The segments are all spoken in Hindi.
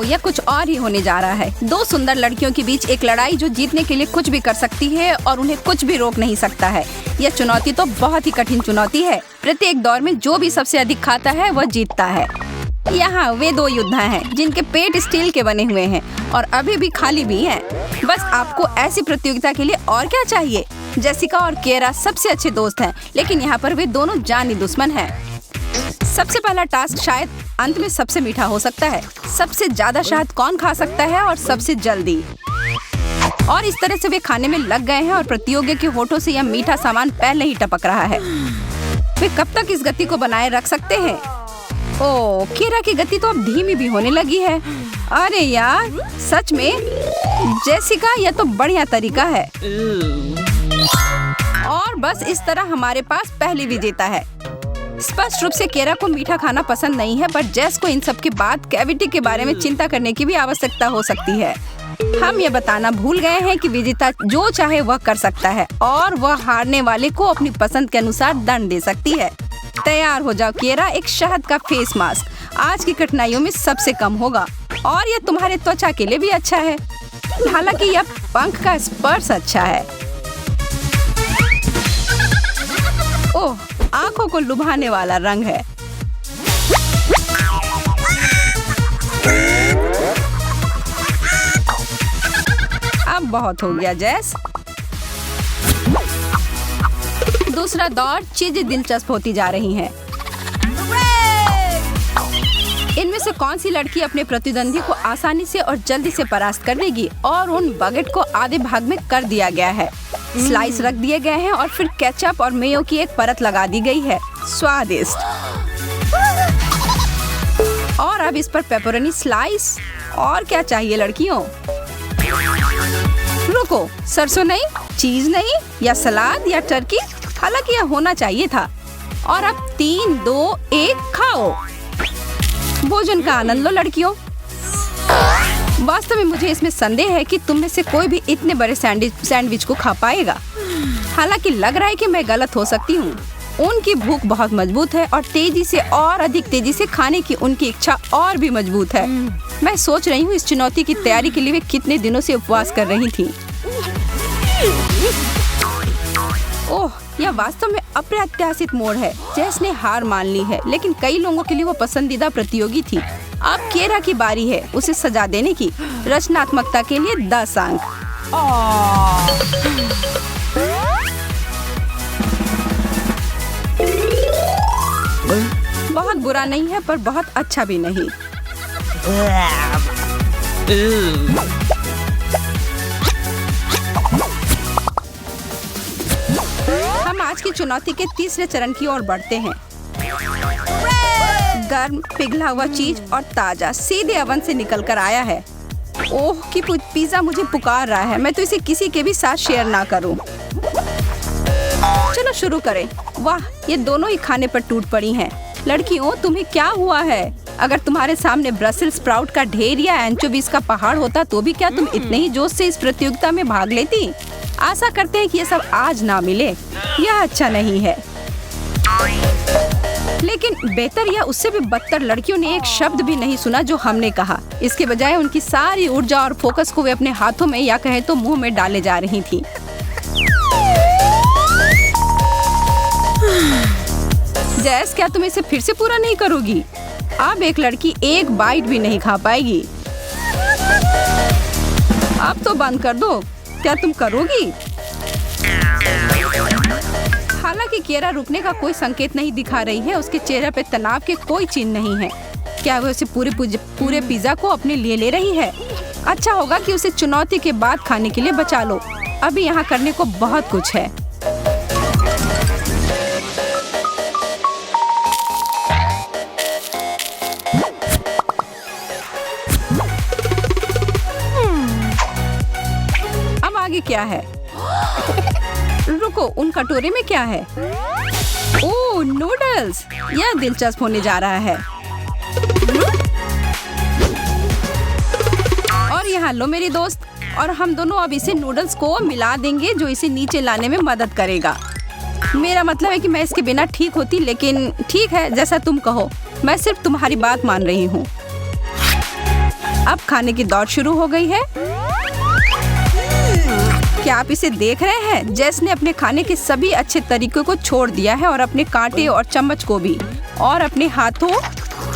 ओह, यह कुछ और ही होने जा रहा है। दो सुंदर लड़कियों के बीच एक लड़ाई जो जीतने के लिए कुछ भी कर सकती है और उन्हें कुछ भी रोक नहीं सकता है। यह चुनौती तो बहुत ही कठिन चुनौती है। प्रत्येक दौर में जो भी सबसे अधिक खाता है वह जीतता है। यहाँ वे दो योद्धा हैं जिनके पेट स्टील के बने हुए हैं और अभी भी खाली भी हैं। बस आपको ऐसी प्रतियोगिता के लिए और क्या चाहिए। जेसिका और किएरा सबसे अच्छे दोस्त हैं, लेकिन यहाँ पर वे दोनों जानी दुश्मन हैं। सबसे पहला टास्क शायद अंत में सबसे मीठा हो सकता है। सबसे ज्यादा शहद कौन खा सकता है और सबसे जल्दी। और इस तरह से वे खाने में लग गए हैं और प्रतियोगी के होठों से यह मीठा सामान पहले ही टपक रहा है। वे कब तक इस गति को बनाए रख सकते हैं? ओह, किएरा की गति तो अब धीमी भी होने लगी है। अरे यार, सच में जेसिका, यह तो बढ़िया तरीका है। और बस इस तरह हमारे पास पहली विजेता है। स्पष्ट रूप से किएरा को मीठा खाना पसंद नहीं है, पर जेस को इन सब के बाद कैविटी के बारे में चिंता करने की भी आवश्यकता हो सकती है। हम ये बताना भूल गए हैं कि विजेता जो चाहे वह कर सकता है और वह हारने वाले को अपनी पसंद के अनुसार दंड दे सकती है। तैयार हो जाओ किएरा, एक शहद का फेस मास्क आज की कठिनाइयों में सबसे कम होगा और यह तुम्हारे त्वचा के लिए भी अच्छा है। हालांकि यह पंख का स्पर्श अच्छा है। ओह, आंखों को लुभाने वाला रंग है। अब बहुत हो गया जेस। दूसरा दौर, चीजें दिलचस्प होती जा रही हैं। इनमें से कौन सी लड़की अपने प्रतिद्वंदी को आसानी से और जल्दी से परास्त कर देगी? और उन बकेट को आधे भाग में कर दिया गया है। स्लाइस रख दिए गए हैं और फिर केचप और मेयो की एक परत लगा दी गई है। स्वादिष्ट। और अब इस पर पेपरोनी स्लाइस। और क्या चाहिए लड़कियों? रुको, सरसों नहीं, चीज नहीं, या सलाद या टर्की? हालांकि यह होना चाहिए था। और अब 3, 2, 1 खाओ। भोजन का आनंद लो लड़कियों। वास्तव में मुझे इसमें संदेह है कि तुम में से कोई भी इतने बड़े सैंडविच को खा पाएगा। हालांकि लग रहा है कि मैं गलत हो सकती हूँ। उनकी भूख बहुत मजबूत है और तेजी से और अधिक तेजी से खाने की उनकी इच्छा और भी मजबूत है। मैं सोच रही हूँ इस चुनौती की तैयारी के लिए वे कितने दिनों से उपवास कर रही थी। ओह, यह वास्तव में अप्रत्याशित मोड़ है। जेस ने हार मान ली है, लेकिन कई लोगों के लिए वो पसंदीदा प्रतियोगी थी। अब किएरा की बारी है उसे सजा देने की। रचनात्मकता के लिए 10 अंक। बहुत बुरा नहीं है, पर बहुत अच्छा भी नहीं। हम आज की चुनौती के तीसरे चरण की ओर बढ़ते हैं। गर्म पिघला हुआ चीज और ताजा सीधे ओवन से निकल कर आया है। ओह, कि पिज्जा मुझे पुकार रहा है। मैं तो इसे किसी के भी साथ शेयर ना करूं। चलो शुरू करें। वाह, ये दोनों ही खाने पर टूट पड़ी हैं। लड़कियों, तुम्हें क्या हुआ है? अगर तुम्हारे सामने ब्रसेल्स स्प्राउट का ढेर या एंचोवीज का पहाड़ होता तो भी क्या तुम इतने ही जोश से इस प्रतियोगिता में भाग लेती? आशा करते हैं कि ये सब आज ना मिले। यह अच्छा नहीं है। लेकिन बेहतर या उससे भी बदतर, लड़कियों ने एक शब्द भी नहीं सुना जो हमने कहा। इसके बजाय उनकी सारी ऊर्जा और फोकस को वे अपने हाथों में या कहें तो मुंह में डाले जा रही थी। जेस, क्या तुम इसे फिर से पूरा नहीं करोगी? अब एक लड़की एक बाइट भी नहीं खा पाएगी। अब तो बंद कर दो। क्या तुम करोगी? हालांकि किएरा रुकने का कोई संकेत नहीं दिखा रही है। उसके चेहरे पे तनाव के कोई चिन्ह नहीं है। क्या वह उसे पूरे पिज्जा को अपने लिए ले रही है? अच्छा होगा कि उसे चुनौती के बाद खाने के लिए बचा लो। अभी यहाँ करने को बहुत कुछ है। अब आगे क्या है? रुको, उन कटोरे में क्या है? ओह, नूडल्स। यह दिलचस्प होने जा रहा है। और यहाँ लो मेरी दोस्त। और हम दोनों अब इसे नूडल्स को मिला देंगे जो इसे नीचे लाने में मदद करेगा। मेरा मतलब है कि मैं इसके बिना ठीक होती, लेकिन ठीक है, जैसा तुम कहो। मैं सिर्फ तुम्हारी बात मान रही हूँ। अब खाने की दौड़ शुरू हो गई है। क्या आप इसे देख रहे हैं? जेस ने अपने खाने के सभी अच्छे तरीकों को छोड़ दिया है और अपने कांटे और चम्मच को भी, और अपने हाथों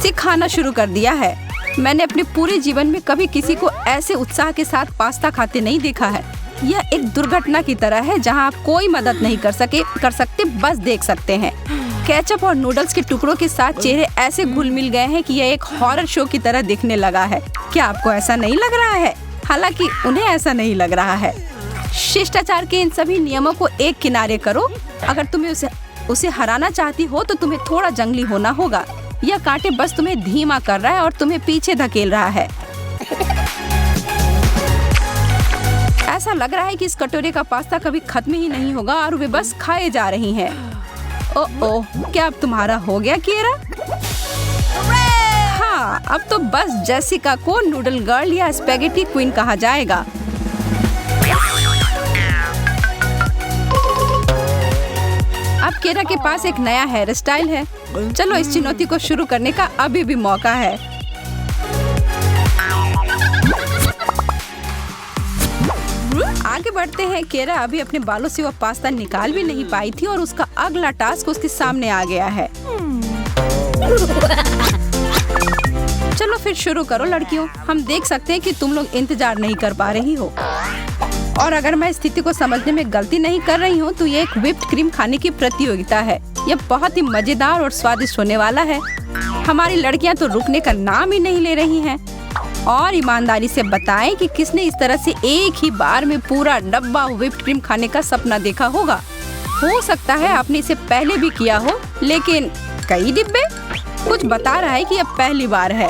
से खाना शुरू कर दिया है। मैंने अपने पूरे जीवन में कभी किसी को ऐसे उत्साह के साथ पास्ता खाते नहीं देखा है। यह एक दुर्घटना की तरह है जहां आप कोई मदद नहीं कर सकते, बस देख सकते हैं। केचप और नूडल्स के टुकड़ों के साथ चेहरे ऐसे घुल मिल गए हैं कि यह एक हॉरर शो की तरह दिखने लगा है। क्या आपको ऐसा नहीं लग रहा है? हालांकि उन्हें ऐसा नहीं लग रहा है। शिष्टाचार के इन सभी नियमों को एक किनारे करो। अगर तुम्हें उसे हराना चाहती हो तो तुम्हें थोड़ा जंगली होना होगा। यह कांटे बस तुम्हें धीमा कर रहा है और तुम्हें पीछे धकेल रहा है। ऐसा लग रहा है कि इस कटोरे का पास्ता कभी खत्म ही नहीं होगा और वे बस खाए जा रही हैं। ओह, क्या अब तुम्हारा हो गया किएरा? हाँ, अब तो बस जेसिका को नूडल गर्ल या स्पैगेटी क्वीन कहा जाएगा। अब किएरा के पास एक नया हेयर स्टाइल है। चलो इस चुनौती को शुरू करने का अभी भी मौका है। आगे बढ़ते हैं। किएरा अभी अपने बालों से वह पास्ता निकाल भी नहीं पाई थी और उसका अगला टास्क उसके सामने आ गया है। चलो फिर शुरू करो लड़कियों। हम देख सकते हैं कि तुम लोग इंतजार नहीं कर पा रही हो, और अगर मैं स्थिति को समझने में गलती नहीं कर रही हूँ तो ये एक व्हिप्ड क्रीम खाने की प्रतियोगिता है। यह बहुत ही मजेदार और स्वादिष्ट होने वाला है। हमारी लड़कियाँ तो रुकने का नाम ही नहीं ले रही हैं। और ईमानदारी से बताएं कि किसने इस तरह से एक ही बार में पूरा डब्बा व्हिप्ड क्रीम खाने का सपना देखा होगा। हो सकता है आपने इसे पहले भी किया हो, लेकिन कई डिब्बे? कुछ बता रहा है कि यह पहली बार है।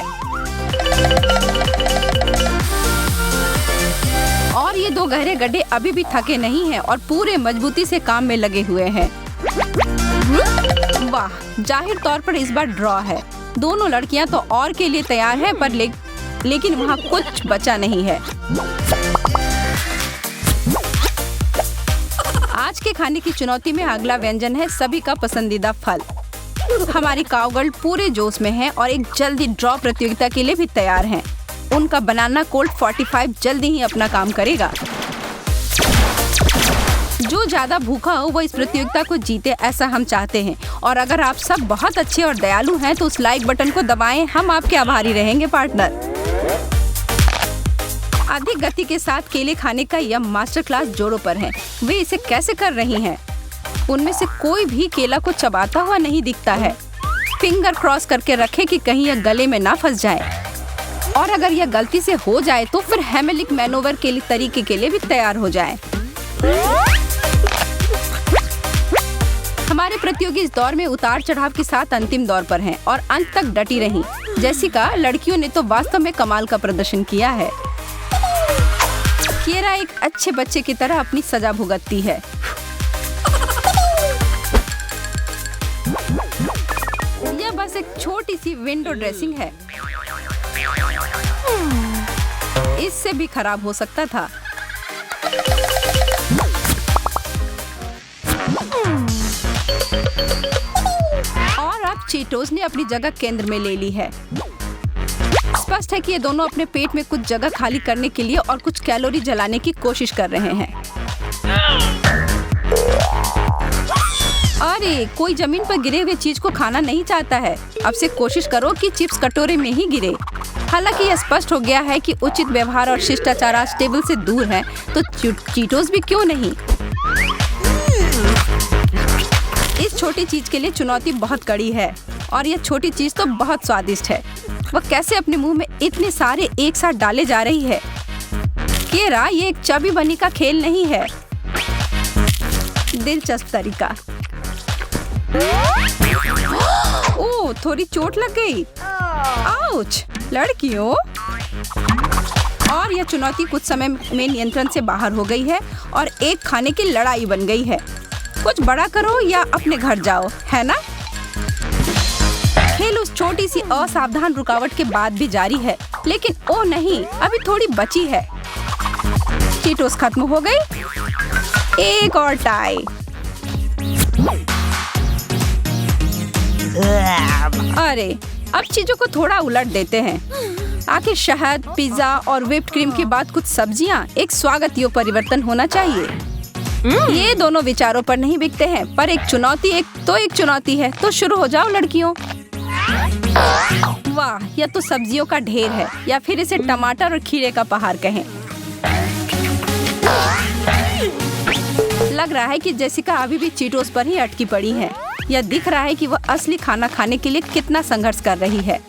और ये दो गहरे गड्ढे अभी भी थके नहीं हैं और पूरे मजबूती से काम में लगे हुए हैं। वाह, जाहिर तौर पर इस बार ड्रॉ है। दोनों लड़कियां तो और के लिए तैयार हैं, पर लेकिन वहाँ कुछ बचा नहीं है। आज के खाने की चुनौती में अगला व्यंजन है सभी का पसंदीदा फल। हमारी काउगर्ल पूरे जोश में है और एक जल्दी ड्रॉ प्रतियोगिता के लिए भी तैयार हैं। उनका बनाना कोल्ट 45 जल्दी ही अपना काम करेगा। जो ज्यादा भूखा हो वो इस प्रतियोगिता को जीते, ऐसा हम चाहते हैं। और अगर आप सब बहुत अच्छे और दयालु हैं तो उस लाइक बटन को दबाएं। हम आपके आभारी रहेंगे पार्टनर। अधिक गति के साथ केले खाने का यह मास्टर क्लास जोरों पर है। वे इसे कैसे कर रही हैं? उनमें से कोई भी केला को चबाता हुआ नहीं दिखता है। फिंगर क्रॉस करके रखें कि कहीं यह गले में ना फंस जाए, और अगर यह गलती से हो जाए तो फिर हेमलिक मैनोवर के तरीके के लिए भी तैयार हो जाए। हमारे प्रतियोगी इस दौर में उतार चढ़ाव के साथ अंतिम दौर पर हैं और अंत तक डटी रहीं। जेसिका, लड़कियों ने तो वास्तव में कमाल का प्रदर्शन किया है। किएरा एक अच्छे बच्चे की तरह अपनी सजा भुगतती है। यह बस एक छोटी सी विंडो ड्रेसिंग है। इससे भी खराब हो सकता था। और अब चीटोस ने अपनी जगह केंद्र में ले ली है। स्पष्ट है कि ये दोनों अपने पेट में कुछ जगह खाली करने के लिए और कुछ कैलोरी जलाने की कोशिश कर रहे हैं। अरे, कोई जमीन पर गिरे हुए चीज को खाना नहीं चाहता है। अब से कोशिश करो कि चिप्स कटोरे में ही गिरे। हालांकि यह स्पष्ट हो गया है कि उचित व्यवहार और शिष्टाचार आज टेबल से दूर है, तो चीटोस भी क्यों नहीं। इस छोटी चीज के लिए चुनौती बहुत कड़ी है और यह छोटी चीज तो बहुत स्वादिष्ट है। वह कैसे अपने मुंह में इतने सारे एक साथ डाले जा रही है। किएरा, ये एक चबी बनी का खेल नहीं है। दिलचस्प तरीका। ओह, थोड़ी चोट लग गई। आउच, लड़कियों। और यह चुनौती कुछ समय में नियंत्रण से बाहर हो गई है और एक खाने की लड़ाई बन गई है। कुछ बड़ा करो या अपने घर जाओ, है ना? खेल उस छोटी सी असावधान रुकावट के बाद भी जारी है, लेकिन ओ नहीं, अभी थोड़ी बची है। चीटोस खत्म हो गई। एक और टाई। अरे, अब चीजों को थोड़ा उलट देते हैं। आखिर शहद, पिज्जा और व्हिप्ड क्रीम के बाद कुछ सब्जियां एक स्वागत योग्य परिवर्तन होना चाहिए। ये दोनों विचारों पर नहीं बिकते हैं, पर एक चुनौती है। तो शुरू हो जाओ लड़कियों। वाह, यह तो सब्जियों का ढेर है, या फिर इसे टमाटर और खीरे का पहाड़ कहें। लग रहा है कि जेसिका अभी भी चीटोस पर ही अटकी पड़ी है। यह दिख रहा है कि वह असली खाना खाने के लिए कितना संघर्ष कर रही है।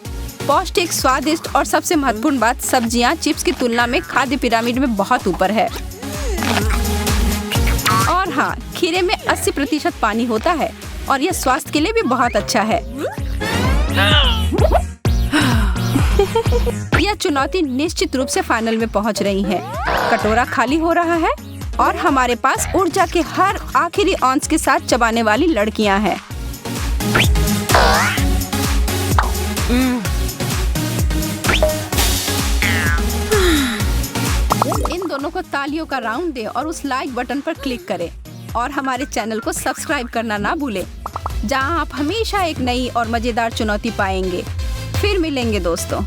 पौष्टिक, स्वादिष्ट और सबसे महत्वपूर्ण बात, सब्जियां चिप्स की तुलना में खाद्य पिरामिड में बहुत ऊपर है। और हाँ, खीरे में 80% पानी होता है और यह स्वास्थ्य के लिए भी बहुत अच्छा है। यह चुनौती निश्चित रूप से फाइनल में पहुंच रही है। कटोरा खाली हो रहा है और हमारे पास ऊर्जा के हर आखिरी औंस के साथ चबाने वाली लड़कियां हैं। इन दोनों को तालियों का राउंड दें और उस लाइक बटन पर क्लिक करें और हमारे चैनल को सब्सक्राइब करना ना भूलें, जहां आप हमेशा एक नई और मजेदार चुनौती पाएंगे। फिर मिलेंगे दोस्तों।